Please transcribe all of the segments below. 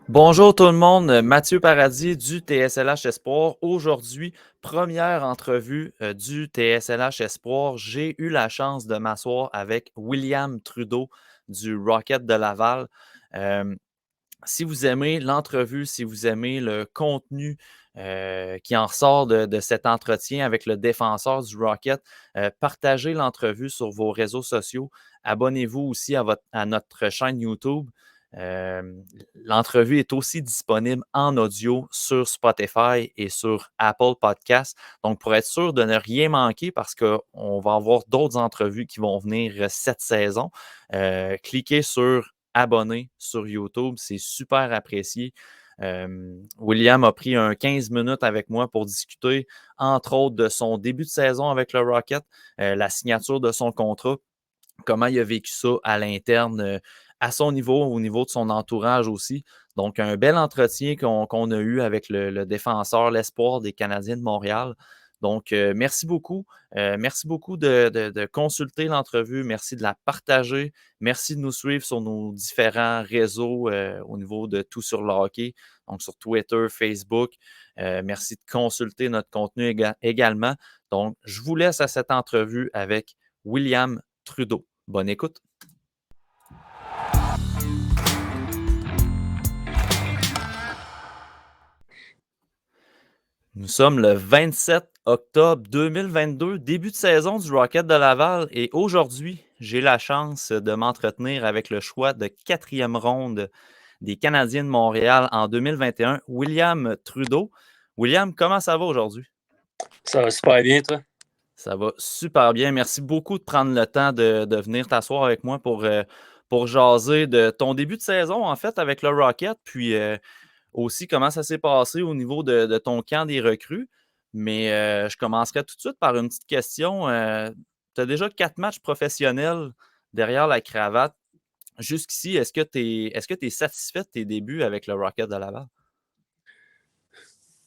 Bonjour tout le monde, Mathieu Paradis du TSLH Espoir. Aujourd'hui, première entrevue du TSLH Espoir. J'ai eu la chance de m'asseoir avec William Trudeau du Rocket de Laval. Euh, Si vous aimez l'entrevue, si vous aimez le contenu qui en ressort de cet entretien avec le défenseur du Rocket, partagez l'entrevue sur vos réseaux sociaux. Abonnez-vous aussi à notre chaîne YouTube. Euh, L'entrevue est aussi disponible en audio sur Spotify et sur Apple Podcasts. Donc, pour être sûr de ne rien manquer, parce qu'on va avoir d'autres entrevues qui vont venir cette saison, cliquez sur abonner sur YouTube. C'est super apprécié. William a pris un 15 minutes avec moi pour discuter, entre autres, de son début de saison avec le Rocket, la signature de son contrat, comment il a vécu ça à l'interne, à son niveau, au niveau de son entourage aussi. Donc, un bel entretien qu'on a eu avec le défenseur, l'espoir des Canadiens de Montréal. Donc, merci beaucoup. Merci beaucoup de consulter l'entrevue. Merci de la partager. Merci de nous suivre sur nos différents réseaux au niveau de tout sur le hockey, donc sur Twitter, Facebook. Merci de consulter notre contenu également. Donc, je vous laisse à cette entrevue avec William Trudeau. Bonne écoute. Nous sommes le 27 octobre 2022, début de saison du Rocket de Laval, et aujourd'hui, j'ai la chance de m'entretenir avec le choix de quatrième ronde des Canadiens de Montréal en 2021, William Trudeau. William, comment ça va aujourd'hui? Ça va super bien, toi? Ça va super bien. Merci beaucoup de prendre le temps de venir t'asseoir avec moi pour jaser de ton début de saison, en fait, avec le Rocket, puis aussi comment ça s'est passé au niveau de ton camp des recrues. Mais je commencerai tout de suite par une petite question. Tu as déjà 4 matchs professionnels derrière la cravate. Jusqu'ici, est-ce que tu es satisfait de tes débuts avec le Rocket de Laval?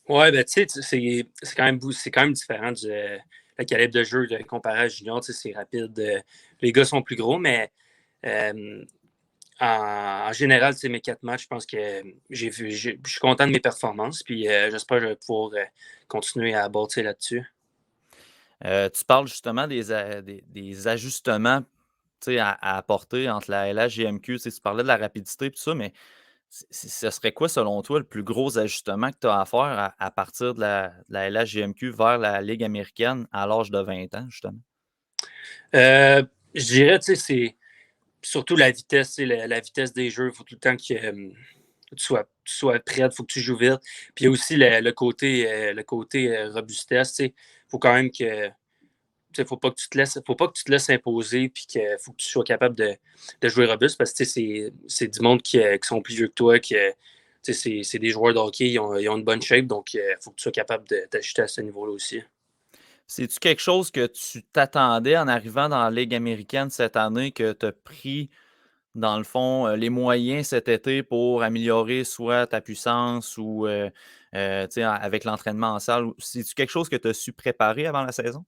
Ouais, ben tu sais, c'est quand même différent du le calibre de jeu comparé à Junior. Tu sais, c'est rapide. Les gars sont plus gros, mais euh, en général, tu sais, mes 4 matchs, je pense que je suis content de mes performances. Puis j'espère que je vais pouvoir continuer à bâtir là-dessus. Tu parles justement des ajustements, tu sais, à apporter entre la LHJMQ. Tu sais, tu parlais de la rapidité et tout ça, mais ce serait quoi, selon toi, le plus gros ajustement que tu as à faire à partir de la LHJMQ vers la Ligue américaine à l'âge de 20 ans, justement? Euh, je dirais, tu sais, c'est surtout la vitesse, tu sais, la vitesse des jeux. Il faut tout le temps que tu sois prêt, il faut que tu joues vite. Puis il y a aussi le côté robustesse. Il faut quand même que. Faut pas que tu te laisses, faut pas que tu te laisses imposer, puis qu'il faut que tu sois capable de jouer robuste parce que c'est du monde qui sont plus vieux que toi, c'est des joueurs de hockey, ils ont une bonne shape, donc il faut que tu sois capable de t'ajuster à ce niveau-là aussi. C'est-tu quelque chose que tu t'attendais en arrivant dans la Ligue américaine cette année, que tu as pris, dans le fond, les moyens cet été pour améliorer soit ta puissance ou tu sais, avec l'entraînement en salle? C'est-tu quelque chose que tu as su préparer avant la saison?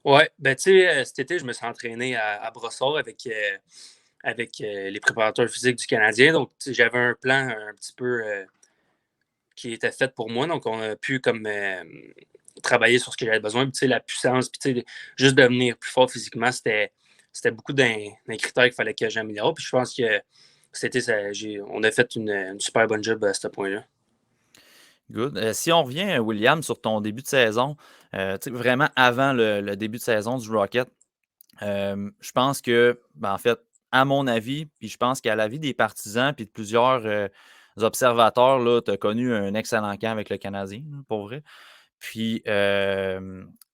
Ouais, ben tu sais, cet été, je me suis entraîné à Brossard avec les préparateurs physiques du Canadien. Donc, tu sais, j'avais un plan un petit peu qui était fait pour moi. Donc, on a pu comme travailler sur ce que j'avais besoin. Puis, tu sais, la puissance, puis tu sais, juste devenir plus fort physiquement, c'était beaucoup d'un critère qu'il fallait que j'améliore. Puis je pense que c'était ça, on a fait une super bonne job à ce point-là. Good. Si on revient, William, sur ton début de saison, tu sais, vraiment avant le début de saison du Rocket, je pense que, ben, en fait, à mon avis, puis je pense qu'à l'avis des partisans puis de plusieurs observateurs, tu as connu un excellent camp avec le Canadien, là, pour vrai. Puis,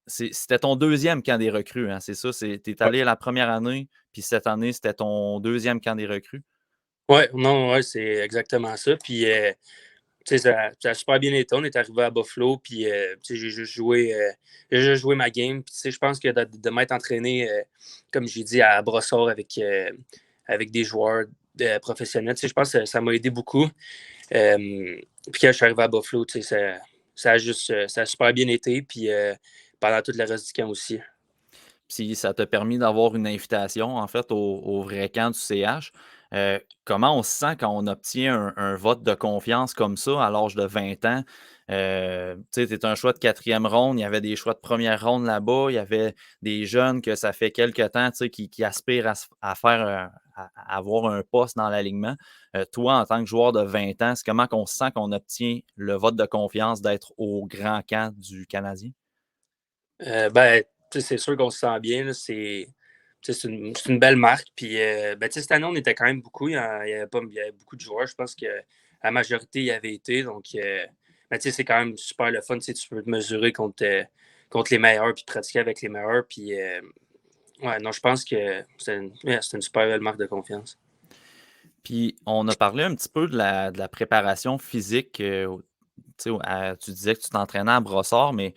c'était ton deuxième camp des recrues, hein, c'est ça? Tu es Ouais. allé la première année, puis cette année, c'était ton deuxième camp des recrues? Ouais, non, ouais, c'est exactement ça. Puis, tu sais, ça a super bien été. On est arrivé à Buffalo, puis tu sais, j'ai juste joué ma game. Puis, tu sais, je pense que de m'être entraîné, comme j'ai dit, à Brossard avec des joueurs professionnels, tu sais, je pense que ça m'a aidé beaucoup. Puis quand je suis arrivé à Buffalo, tu sais, ça a super bien été. Puis pendant tout le reste du camp aussi. Puis ça t'a permis d'avoir une invitation, en fait, au vrai camp du CH. Comment on se sent quand on obtient un vote de confiance comme ça à l'âge de 20 ans? Tu sais, tu es un choix de 4e ronde, il y avait des choix de première ronde là-bas, il y avait des jeunes que ça fait quelque temps, tu sais, qui aspirent à faire, à avoir un poste dans l'alignement. Toi, en tant que joueur de 20 ans, c'est comment qu'on se sent qu'on obtient le vote de confiance d'être au grand camp du Canadien? Ben, c'est sûr qu'on se sent bien. Là, c'est une belle marque. Puis, ben, cette année, on était quand même beaucoup. Il y avait beaucoup de joueurs. Je pense que la majorité y avait été. Donc, ben, c'est quand même super le fun. Tu peux te mesurer contre les meilleurs puis pratiquer avec les meilleurs. Puis, ouais, non, je pense que c'est une super belle marque de confiance. Puis, on a parlé un petit peu de la préparation physique. Tu sais, tu disais que tu t'entraînais à Brossard, mais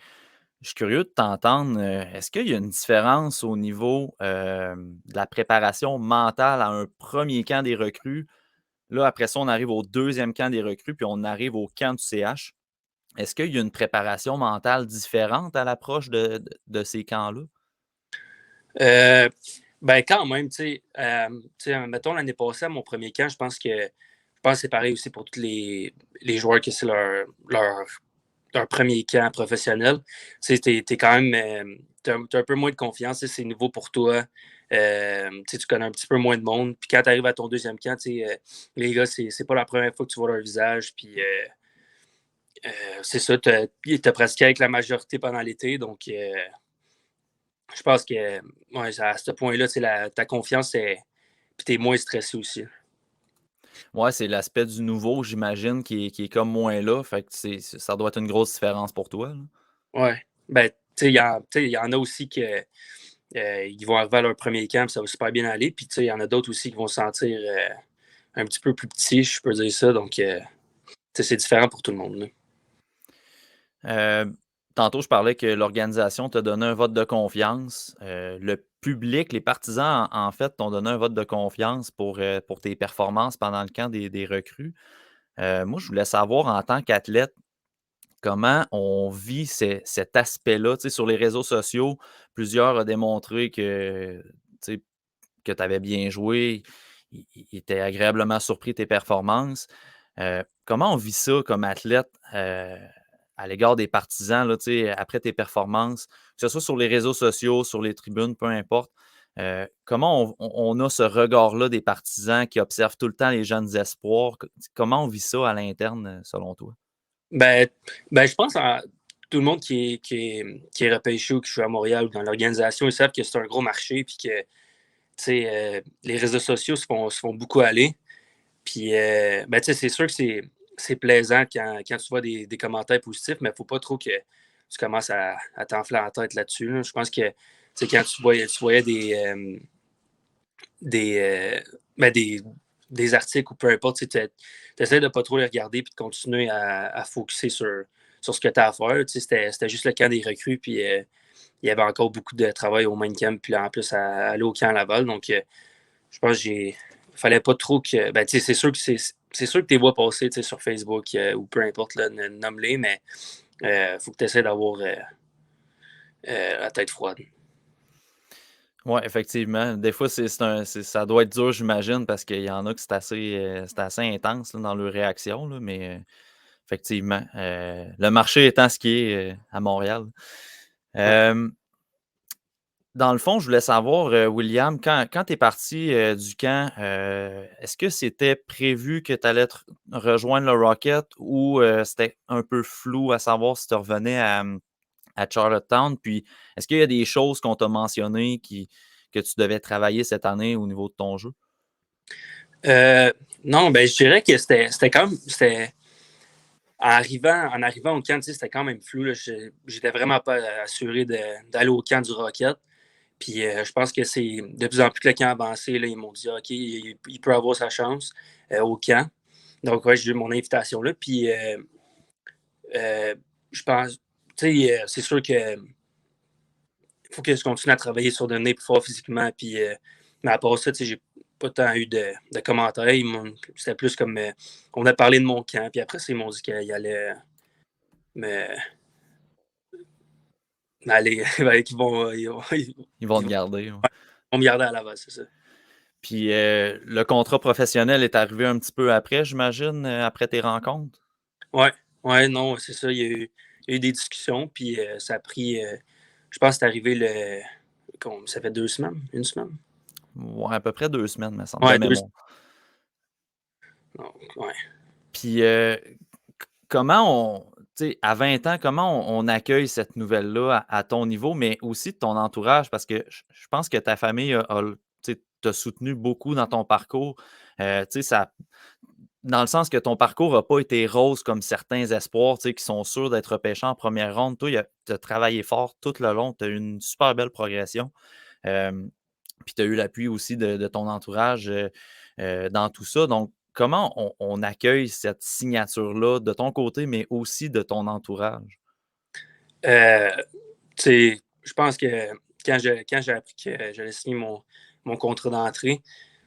je suis curieux de t'entendre. Est-ce qu'il y a une différence au niveau de la préparation mentale à un premier camp des recrues? Là, après ça, on arrive au deuxième camp des recrues, puis on arrive au camp du CH. Est-ce qu'il y a une préparation mentale différente à l'approche de ces camps-là? Euh, ben, quand même, mettons l'année passée, à mon premier camp, je pense que c'est pareil aussi pour tous les joueurs que c'est leur premier camp professionnel. Tu sais, t'es quand même, t'as un peu moins de confiance, c'est nouveau pour toi. Tu connais un petit peu moins de monde. Puis quand tu arrives à ton deuxième camp, les gars, c'est pas la première fois que tu vois leur visage. Puis c'est ça, t'as pratiqué avec la majorité pendant l'été. Donc, je pense que ouais, à ce point-là, ta confiance, puis t'es moins stressé aussi. Ouais, c'est l'aspect du nouveau, j'imagine, qui est comme moins là. Fait que ça doit être une grosse différence pour toi, là. Ouais. Ben, il y en a aussi que ils vont arriver à leur premier camp, ça va super bien aller. Puis, il y en a d'autres aussi qui vont se sentir un petit peu plus petits, je peux dire ça. Donc, c'est différent pour tout le monde, là. Euh, Tantôt, je parlais que l'organisation t'a donné un vote de confiance. Le public, les partisans, en fait, t'ont donné un vote de confiance pour tes performances pendant le camp des recrues. Moi, je voulais savoir, en tant qu'athlète, comment on vit cet aspect-là. Tu sais, sur les réseaux sociaux, plusieurs ont démontré tu sais, que tu avais bien joué. Ils étaient agréablement surpris de tes performances. Comment on vit ça comme athlète à l'égard des partisans, là, tu sais, après tes performances, que ce soit sur les réseaux sociaux, sur les tribunes, peu importe. Comment on a ce regard-là des partisans qui observent tout le temps les jeunes espoirs? Comment on vit ça à l'interne, selon toi? Ben, je pense à tout le monde qui est repêché ou qui joue à Montréal ou dans l'organisation, ils savent que c'est un gros marché puis que les réseaux sociaux se font beaucoup aller. Puis, ben, c'est sûr que c'est plaisant quand tu vois des commentaires positifs, mais il ne faut pas trop que tu commences à t'enfler la tête là-dessus, là. Je pense que quand tu voyais des, euh, ben, des articles ou peu importe, tu essaies de ne pas trop les regarder puis de continuer à focuser sur ce que tu as à faire. C'était juste le camp des recrues, puis il y avait encore beaucoup de travail au main camp, puis là, en plus, à aller au camp à Laval. Donc, je pense qu'il fallait pas trop que. Ben, c'est sûr que tu les vois passer sur Facebook ou peu importe, là, nomme-les, mais il faut que tu essaies d'avoir la tête froide. Oui, effectivement. Des fois, ça doit être dur, j'imagine, parce qu'il y en a que c'est assez intense là, dans leurs réactions, là, mais effectivement, le marché étant ce qui est à Montréal. Ouais. Euh, Dans le fond, je voulais savoir, William, quand tu es parti du camp, est-ce que c'était prévu que tu allais rejoindre le Rocket ou c'était un peu flou à savoir si tu revenais à Charlottetown? Puis, est-ce qu'il y a des choses qu'on t'a mentionnées que tu devais travailler cette année au niveau de ton jeu? Euh, non, ben, je dirais que c'était quand même. En arrivant au camp, c'était quand même flou, là. J'étais vraiment pas assuré d'aller au camp du Rocket. Puis je pense que c'est de plus en plus que le camp avancé, là, ils m'ont dit OK, il peut avoir sa chance au camp. Donc, ouais, j'ai eu mon invitation là. Puis euh, je pense, c'est sûr que faut que je continue à travailler sur donner plus fort physiquement. Puis, mais à part ça, j'ai pas tant eu de commentaires. C'était plus comme on a parlé de mon camp. Puis après, ils m'ont dit qu'ils allaient me, m'aller, qu'ils vont, Ils vont te garder. Ouais. me garder à Laval, c'est ça. Puis le contrat professionnel est arrivé un petit peu après, j'imagine, après tes rencontres? Ouais, ouais, non, c'est ça. Il y a eu des discussions, puis ça a pris. Je pense que c'est arrivé ça fait 2 semaines, une semaine. Ouais, à peu près 2 semaines, me semble, de Ouais, mémoire. donc, ouais. Puis comment tu sais, à 20 ans, comment on accueille cette nouvelle-là à ton niveau, mais aussi de ton entourage? Parce que je pense que ta famille tu sais, t'a soutenu beaucoup dans ton parcours. Tu sais, dans le sens que ton parcours n'a pas été rose comme certains espoirs, tu sais, qui sont sûrs d'être repêchés en première ronde. Toi, tu as travaillé fort tout le long. Tu as eu une super belle progression. Euh, Puis tu as eu l'appui aussi de ton entourage dans tout ça. Donc, comment on accueille cette signature-là de ton côté, mais aussi de ton entourage? Euh, je pense que quand j'ai appris que j'allais signer mon contrat d'entrée,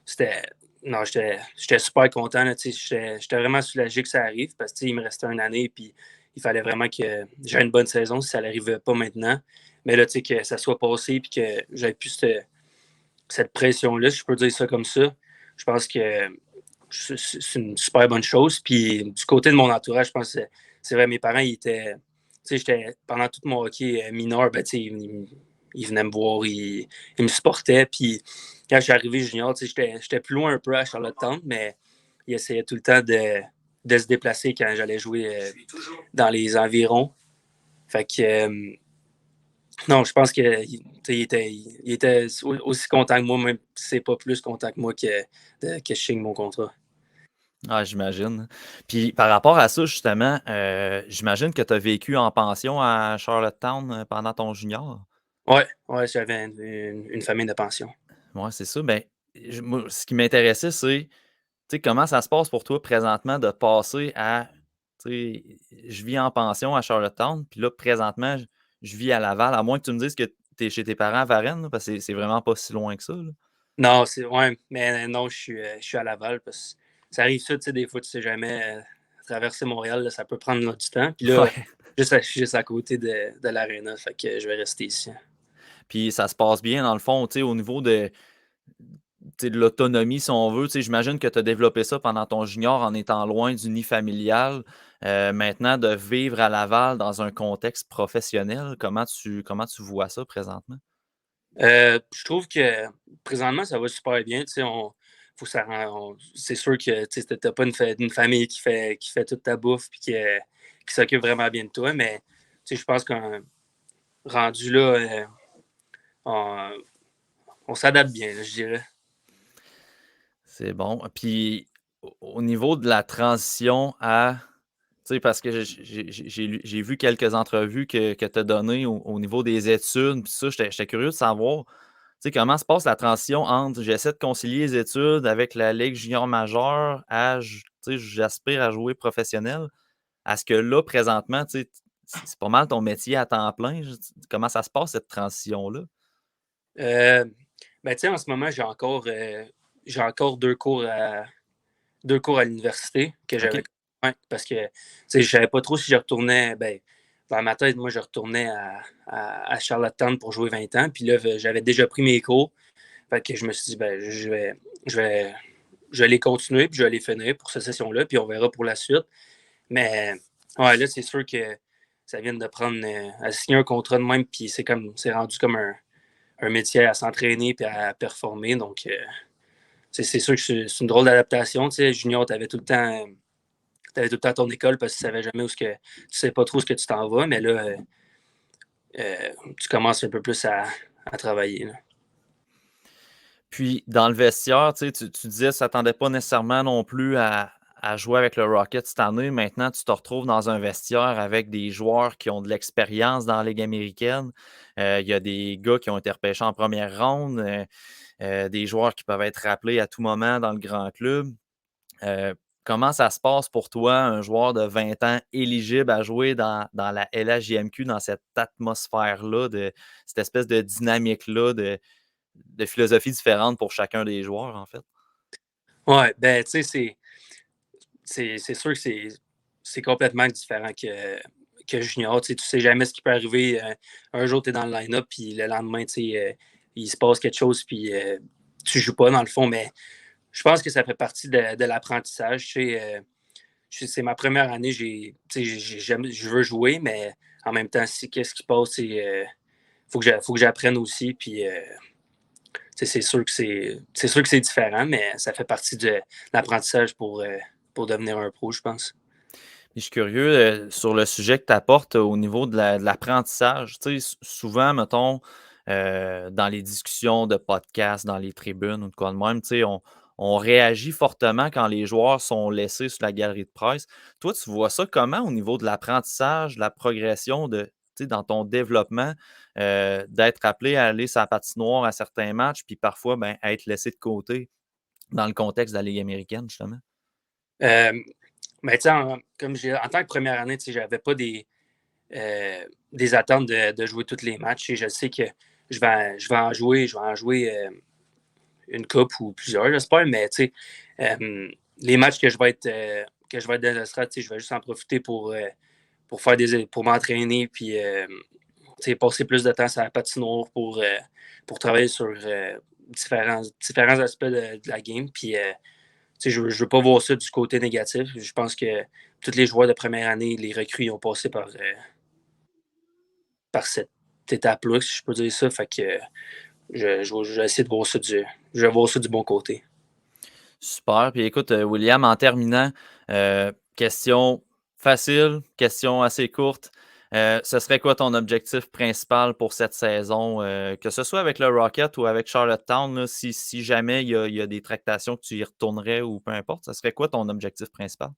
c'était. Non, j'étais super content. Là, j'étais vraiment soulagé que ça arrive parce qu'il me restait une année puis il fallait vraiment que j'aie une bonne saison si ça n'arrivait pas maintenant. Mais là, que ça soit passé et que j'avais plus cette pression-là, si je peux dire ça comme ça, je pense que c'est une super bonne chose. Puis du côté de mon entourage, je pense que c'est vrai, mes parents, ils étaient. Pendant tout mon hockey mineur, ben, ils venaient me voir, ils me supportaient. Puis quand je suis arrivé junior, j'étais plus loin un peu à Charlottetown, mais ils essayaient tout le temps de se déplacer quand j'allais jouer dans les environs. Fait que, non, je pense qu'il il était aussi content que moi, même si c'est pas plus content que moi que je signe mon contrat. Ah, j'imagine. Puis par rapport à ça, justement, j'imagine que tu as vécu en pension à Charlottetown pendant ton junior. Ouais, ouais, j'avais une famille de pension. Oui, c'est ça. Ben, moi, ce qui m'intéressait, c'est tu sais, comment ça se passe pour toi présentement de passer à, tu sais, je vis en pension à Charlottetown, puis là, présentement, je vis à Laval, à moins que tu me dises que tu es chez tes parents à Varennes, là, parce que c'est vraiment pas si loin que ça, là. Non, ouais, mais non, je suis à Laval parce que ça arrive ça, tu sais, des fois, tu sais jamais traverser Montréal, là, ça peut prendre du temps. Puis là, Ouais. je suis juste à côté de l'aréna, fait que je vais rester ici. Puis ça se passe bien, dans le fond, tu sais, au niveau tu sais, de l'autonomie, si on veut. Tu sais, j'imagine que tu as développé ça pendant ton junior en étant loin du nid familial. Maintenant, de vivre à Laval dans un contexte professionnel, comment tu vois ça présentement? Je trouve que présentement, ça va super bien. Tu sais, c'est sûr que tu n'as pas une famille qui fait toute ta bouffe et qui s'occupe vraiment bien de toi, mais tu sais, je pense qu'on rendu là, on, on s'adapte bien, là, je dirais. C'est bon. Puis au niveau de la transition à tu sais, parce que j'ai vu quelques entrevues que tu as données au niveau des études, puis ça, j'étais curieux de savoir, tu sais, comment se passe la transition entre j'essaie de concilier les études avec la Ligue junior majeure tu sais, j'aspire à jouer professionnel. À ce que là, présentement, tu sais, c'est pas mal ton métier à temps plein. Comment ça se passe, cette transition-là? Euh, ben, tu sais, en ce moment, j'ai encore deux cours à l'université que j'avais. OK. Ouais, parce que tu sais, je savais pas trop si je retournais. Ben, dans ma tête, moi, je retournais à Charlottetown pour jouer 20 ans. Puis là, j'avais déjà pris mes cours. Fait que je me suis dit, ben, je vais, je vais les continuer, puis je vais les finir pour cette session-là, puis on verra pour la suite. Mais ouais, là, c'est sûr que ça vient de prendre à signer un contrat de même, puis c'est rendu comme un métier à s'entraîner puis à performer. Donc, c'est sûr que c'est une drôle d'adaptation. Tu sais, junior, t'avais tout le temps ton école parce que tu savais jamais tu sais pas trop ce que tu t'en vas, mais là, tu commences un peu plus à travailler. Là. Puis, dans le vestiaire, tu sais, tu disais que ça ne t'attendait pas nécessairement non plus à jouer avec le Rocket cette année. Maintenant, tu te retrouves dans un vestiaire avec des joueurs qui ont de l'expérience dans la Ligue américaine. Il y a des gars qui ont été repêchés en première ronde, des joueurs qui peuvent être rappelés à tout moment dans le grand club. Comment ça se passe pour toi, un joueur de 20 ans éligible à jouer dans la LHJMQ, dans cette atmosphère-là, cette espèce de dynamique-là, de philosophie différente pour chacun des joueurs, en fait? Ouais, ben, tu sais, c'est sûr que c'est complètement différent que junior. Tu sais jamais ce qui peut arriver. Un jour, tu es dans le line-up, puis le lendemain, il se passe quelque chose, puis tu joues pas dans le fond, mais je pense que ça fait partie de l'apprentissage. C'est ma première année, je veux jouer, mais en même temps, si qu'est-ce qui passe, faut que j'apprenne aussi. Puis c'est sûr que c'est différent, mais ça fait partie de l'apprentissage pour devenir un pro, je pense. Je suis curieux sur le sujet que tu apportes au niveau de l'apprentissage. Tu sais, souvent, mettons, dans les discussions de podcasts, dans les tribunes ou de quoi de même, tu sais, on réagit fortement quand les joueurs sont laissés sur la galerie de presse. Toi, tu vois ça comment au niveau de l'apprentissage, de la progression de, tu sais, dans ton développement, d'être appelé à aller sur la patinoire à certains matchs, puis parfois ben, à être laissé de côté dans le contexte de la Ligue américaine, justement? Euh, mais tu sais, en tant que première année, je n'avais pas des attentes de jouer tous les matchs. Et je sais que je vais en jouer une coupe ou plusieurs, j'espère, mais les matchs que je vais être dans l'estrade, je vais juste en profiter pour m'entraîner puis passer plus de temps sur la patinoire pour travailler sur différents aspects de la game. Puis je ne veux pas voir ça du côté négatif. Je pense que tous les joueurs de première année, les recrues, ils ont passé par cette étape-là, si je peux dire ça. Fait que je vais essayer de voir je vais voir ça du bon côté. Super. Puis écoute, William, en terminant, question facile, question assez courte. Ce serait quoi ton objectif principal pour cette saison, que ce soit avec le Rocket ou avec Charlottetown, là, si jamais il y a des tractations que tu y retournerais ou peu importe, ce serait quoi ton objectif principal?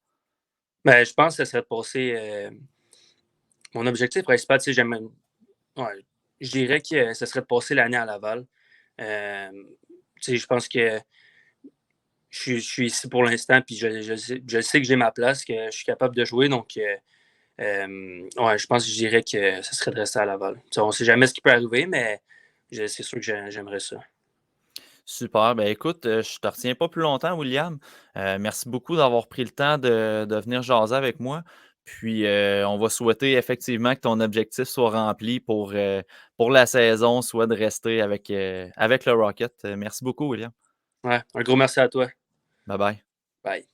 Ben, je pense que ça serait de passer. Mon objectif principal, ouais, je dirais que ce serait de passer l'année à Laval. Euh, je pense que je suis ici pour l'instant, puis je sais que j'ai ma place, que je suis capable de jouer. Donc, ouais, je pense que je dirais que ce serait de rester à Laval. On ne sait jamais ce qui peut arriver, mais c'est sûr que j'aimerais ça. Super. Ben écoute, je te retiens pas plus longtemps, William. Merci beaucoup d'avoir pris le temps de venir jaser avec moi. Puis, on va souhaiter effectivement que ton objectif soit rempli pour la saison, soit de rester avec le Rocket. Merci beaucoup, William. Ouais, un gros merci à toi. Bye bye. Bye.